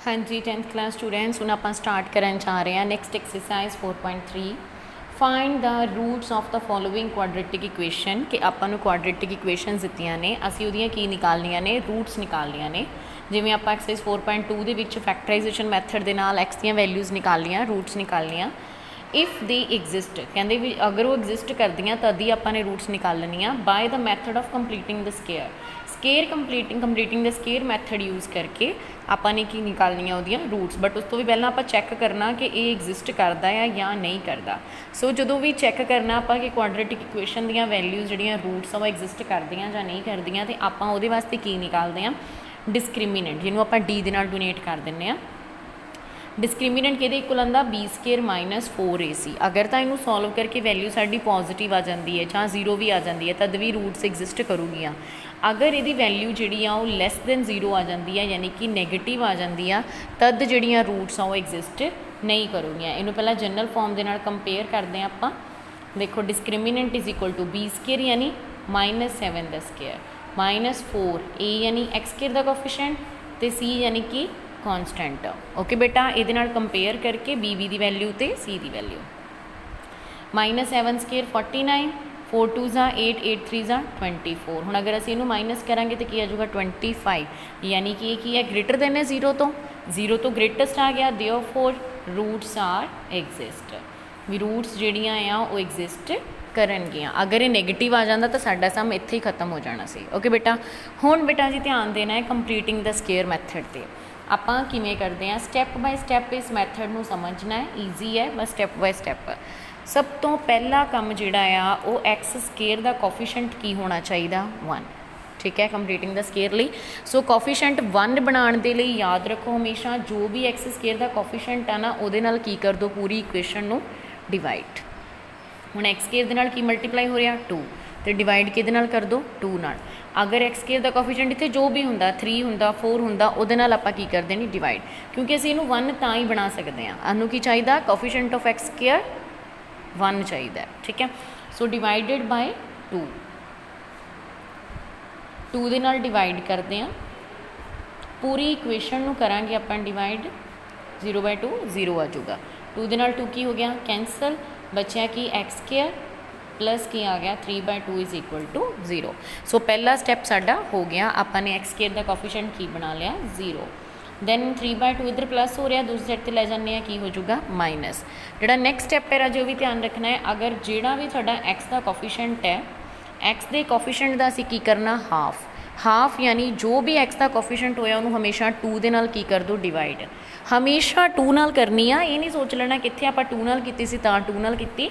हाँ जी 10th class students हूँ आप स्टार्ट करन जा रहे हैं next exercise 4.3 find the roots of the following quadratic equation कि आपां नूं क्वाड्रेटिक इक्वेशन दित्तियां ने असीं उहदियां की निकालनियां ने रूट्स निकालनियां ने जिवें आपां एक्सरसाइज 4.2 दे विच फैक्टराइजेशन मैथड दे नाल एक्स दीयां वैल्यूज़ निकालनियां रूट्स निकालनियां इफ दे एग्जिस्ट कहते भी अगर वो एग्जिस्ट करदियां तद ही आपां ने रूट्स निकालनियां by the method of completing the square completing the square method use करके आपां ने की निकालनियां उहदियां रूट्स बट उस तो भी पहलां आपां चैक करना कि ये एग्जिस्ट करता है या नहीं करता सो जो भी चैक करना आपां कि क्वाड्रेटिक इक्वेशन दीयां वैल्यूज़ जिहड़ियां रूट्स आ वो एग्जिस्ट करदियां जां नहीं करदियां ते आपां उहदे वास्ते की निकालदे आ डिस्क्रिमिनेंट जिन्होंने आपां डी दे नाल डोनेट कर दिंदे आ डिस्क्रिमिनेंट किहदे इक्वल आंदा b² - 4ac अगर तो इनू सॉल्व करके वैल्यू साडी पॉजिटिव आ जाती है जां जीरो भी आ जाती है तद भी रूट्स एग्जिस्ट करूगियां अगर ये वैल्यू जी लैस दैन जीरो आ जाती है यानी कि नैगेटिव आ जाती है तद जड़ियाँ रूट्स वो एग्जिस्ट नहीं करूगियां इनू पहला जनरल फॉर्म के नाल कंपेयर करते हैं आपां देखो discriminant is equal to b² यानी -7 द स्केयर -4 a यानी x² का कोफिशिएंट तो c यानी कि कॉन्सटेंट ओके बेटा ये कंपेयर करके b की वैल्यू तो c की वैल्यू -7² 49 4 2 8 8 3 24 हुण अगर असीं इनू माइनस करांगे तो की आ जाऊगा 25 यानी कि ये है ग्रेटर देन है जीरो तो ग्रेटेस्ट आ गया देयरफॉर रूट्स आर एग्जिस्ट भी रूट्स जिहड़ियां आ वो एग्जिस्ट करनगियां अगर ये नैगेटिव आ जाता तो साडा सम इत्थे ही खत्म हो जाना सी ओके बेटा हुण बेटा जी ध्यान देना है कंप्लीटिंग द स्केयर मैथड ते आपां किवें करदे हैं स्टैप बाय स्टैप इस मैथड नूं समझना है ईजी है बस स्टैप बाय स्टैप सब तो पहला काम जिहड़ा आ वो एक्स स्केयर का कोफिशिएंट की होना चाहिए 1 ठीक है कंप्लीटिंग द स्केयर लई सो कोफिशिएंट 1 बनाने के लिए याद रखो हमेशा जो भी एक्स स्केयर का कोफिशिएंट है ना उहदे नाल की कर दो पूरी इक्वेशन नूं डिवाइड हुण एक्स स्केयर दे नाल की मल्टीप्लाई हो रहा 2 तो डिवाइड किहदे नाल कर दो 2 नाल अगर एक्स स्केयर का कोफिशिएंट इत्थे जो भी हुंदा 3 हुंदा 4 हुंदा उहदे नाल आपां की कर देनी डिवाइड क्योंकि असीं इहनूं 1 तां ही बना सकते हैं सानूं की चाहिए कोफिशिएंट ऑफ एक्स स्केयर 1 चाहिए ठीक है सो डिवाइडेड बाय 2 दे नाल डिवाइड करते हैं पूरी इक्वेशन नूं करांगे आपां डिवाइड 0/2 0 आ जाऊगा 2 दे नाल 2 की हो गया कैंसल बचा कि एक्स स्केयर प्लस की आ गया 3/2 इज इक्वल टू 0 सो पहला स्टैप साडा हो गया आपां ने एक्स स्केयर का कोफिशिएंट की बना लिया 0 दैन 3/2 इधर प्लस हो रहा दूसरी साइड पर लै जाने की हो जाऊगा माइनस जोड़ा नैक्सट स्टैप है जो भी ध्यान रखना है अगर जोड़ा भी थोड़ा एक्स का कोफिशिएंट है एक्स के कोफिशिएंट का असीं की करना हाफ यानी जो भी एक्स का कोफिशिएंट होया उन्होंने हमेशा 2 दे नाल की कर दो डिवाइड हमेशा 2 नाल करनी आ ये नहीं सोच लेना कित्थे आपां 2 नाल कीती सी तां 2 नाल कीती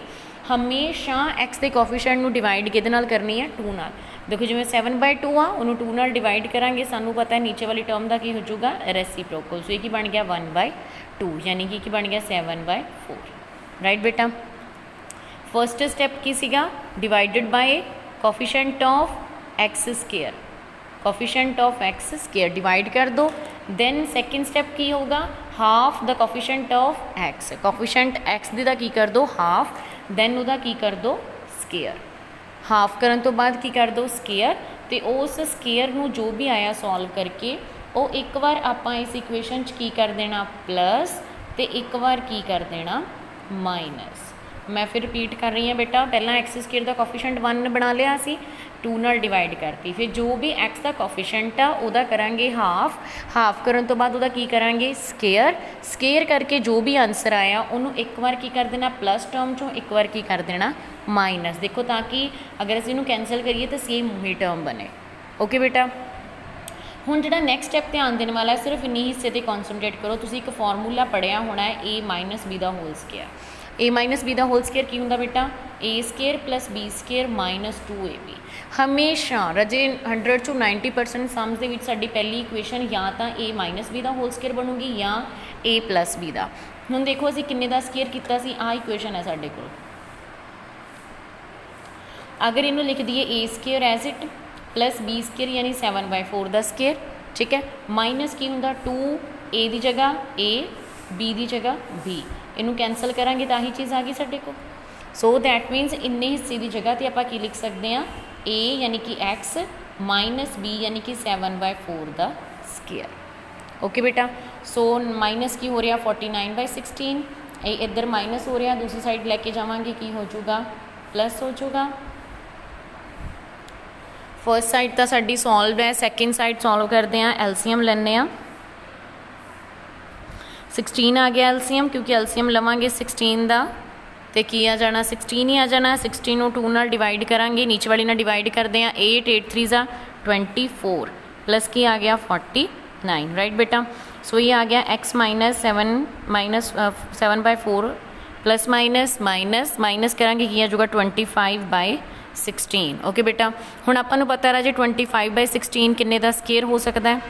हमेशा एक्स के कोफिशिएंट नूं डिवाइड किहदे नाल करनी है 2 नाल देखो जिवें 7/2 आ उन्होंने 2 नाल डिवाइड करांगे सानूं पता है नीचे वाली टर्म का की हो जाऊगा रेसिप्रोकल सो ये की बन गया 1/2 यानी कि बन गया 7/4 राइट बेटा फर्स्ट स्टैप की सीगा divided by coefficient of x square coefficient of x square divide कर दो दैन सैकेंड स्टैप की होगा half the coefficient of x coefficient x दी दा की कर दो हाफ दैन उदा की कर दो स्केयर हाफ करन तो बाद की कर दो स्केयर तो उस स्केयर नूं जो भी आया सॉल्व करके वो एक बार आपां इस इक्वेशन च की कर देना प्लस तो एक बार की कर देना माइनस मैं फिर रिपीट कर रही हूँ बेटा पहला एक्स स्केयर का कोफिशिएंट 1 बना लिया असी 2 नाल डिवाइड करती फिर जो भी एक्स का कोफिशिएंट आ उहदा करांगे हाफ करन तो बाद उहदा की करांगे स्केयर करके जो भी आंसर आया उन्होंने एक बार की कर देना प्लस टर्म चों एक बार की कर देना माइनस देखो ताकि अगर असीं इहनूं कैंसल करिए तो सेम वही टर्म बने ओके बेटा हुण जिहड़ा नैक्सट स्टैप ध्यान देने वाला है सिर्फ इन्नी हिस्से ते कॉन्सनट्रेट करो तुसीं एक फॉर्मूला पढ़िया होना है a - b दा होल स्केयर a - b दा होल स्केयर की हुंदा बेटा a² + b² - 2ab हमेशा रजे 100 चों 90% सम्स दे विच साडी पहली इक्वेशन या तो a - b दा होल स्केयर बनूगी या a + b दा हुण देखो असीं किन्ने दा स्केयर कीता सी आ इक्वेशन है साडे कोल अगर इनू लिख दिए a² as it plus b² यानी 7/4 द स्केयर ठीक है माइनस की हुंदा 2a की जगह a b की जगह b इनू कैंसल करांगे तो ही चीज़ आ गई साडे को सो दैट मीनस इन्ने हिस्से की जगह तो आप लिख सकते हैं a यानी कि x - b यानी कि 7/4 द स्केयर ओके बेटा। सो माइनस की हो रहा 49/16, ਇਹ ਇੱਧਰ ਮਾਈਨਸ ਹੋ ਰਿਹਾ, ਦੂਸਰੀ ਸਾਈਡ ਲੈ ਕੇ ਜਾਵਾਂਗੇ ਕੀ ਹੋ ਜਾਊਗਾ ਪਲੱਸ ਹੋ ਜਾਊਗਾ। ਫਸਟ ਸਾਈਡ ਤਾਂ ਸਾਡੀ ਸੋਲਵ ਹੈ, ਸੈਕਿੰਡ ਸਾਈਡ ਸੋਲਵ ਕਰਦੇ ਹਾਂ, ਐਲਸੀਐਮ ਲੈਂਦੇ ਹਾਂ। 16 ਆ ਗਿਆ ਐਲਸੀਐਮ, ਕਿਉਂਕਿ ਐਲਸੀਐਮ ਲਵਾਂਗੇ 16 ਦਾ ਤੇ ਕੀ ਆ ਜਾਣਾ 16 ਹੀ ਆ ਜਾਣਾ। 16 ਨੂੰ 2 ਨਾਲ ਡਿਵਾਈਡ ਕਰਾਂਗੇ, ਨੀਚੇ ਵਾਲੀ ਨਾਲ ਡਿਵਾਈਡ ਕਰਦੇ ਹਾਂ, 8 8 3 जा 24 प्लस की आ गया 49, राइट बेटा। सो ये आ गया x minus 7/4 plus minus minus minus करांगे की आ जाऊगा 25/16। ओके बेटा, हुण आपां नूं पता राजे 25/16 किन्ने दा स्केयर हो सकता है।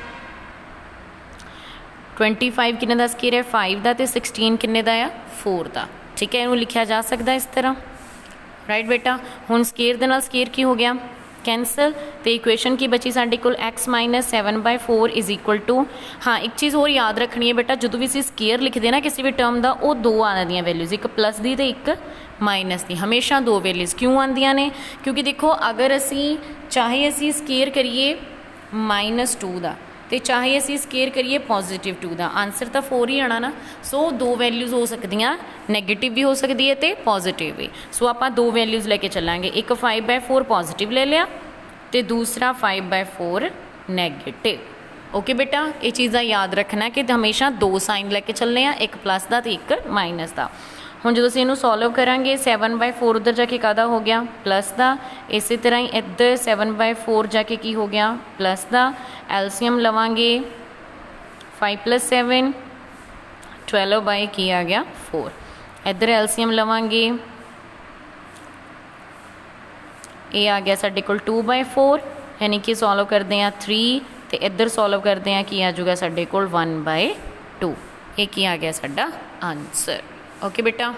25 किन्ने दा स्केयर है 5 दा, ते 16 किन्ने दा आ 4 दा। ठीक है, इनू लिखा जा सकता है इस तरह, राइट बेटा। हुण स्केयर दे नाल स्केयर की हो गया कैंसल, तो इक्वेशन की बची साडे कोल x minus 7/4 is equal to. हाँ, एक चीज़ होर याद रखनी है बेटा, जो भी असीं स्केयर लिखते हैं ना किसी भी टर्म का, वो दो आंदियां वैल्यूज़, एक प्लस दी ते एक माइनस दी, हमेशा दो वैल्यूज़ क्यों आंदियां ने, क्योंकि देखो अगर असीं चाहे असीं स्केयर करिए -2 का तो चाहे असीं स्केयर करिए +2 का, आंसर तो 4 ही आना ना। सो दो वैल्यूज़ हो सकदियां, नैगेटिव भी हो सकती है तो पॉजिटिव भी। सो आपां दो वैल्यूज़ लैके चलांगे, एक 5/4 पॉजिटिव ले लिया तो दूसरा 5/4 नैगेटिव। ओके बेटा, ये चीज़ा याद रखना कि हमेशा दो साइन लैके चलने, एक प्लस का तो एक माइनस का। हुण जो असीं इहनूं सॉल्व करांगे 7/4 उधर जाके कादा हो गया प्लस का, इस तरह ही इधर 7/4 जाके की हो गया प्लस का। एलसीएम लवांगे 5 + 7 12 की आ गया 4। इधर एलसीएम लवांगे, ये आ गया साडे कोल 2/4, यानी कि सॉल्व करते हैं 3, तो इधर सॉल्व करते हैं कि आ जाऊगा साडे कोल 1/2। ये की आ गया साडा आंसर। ओके बेटा।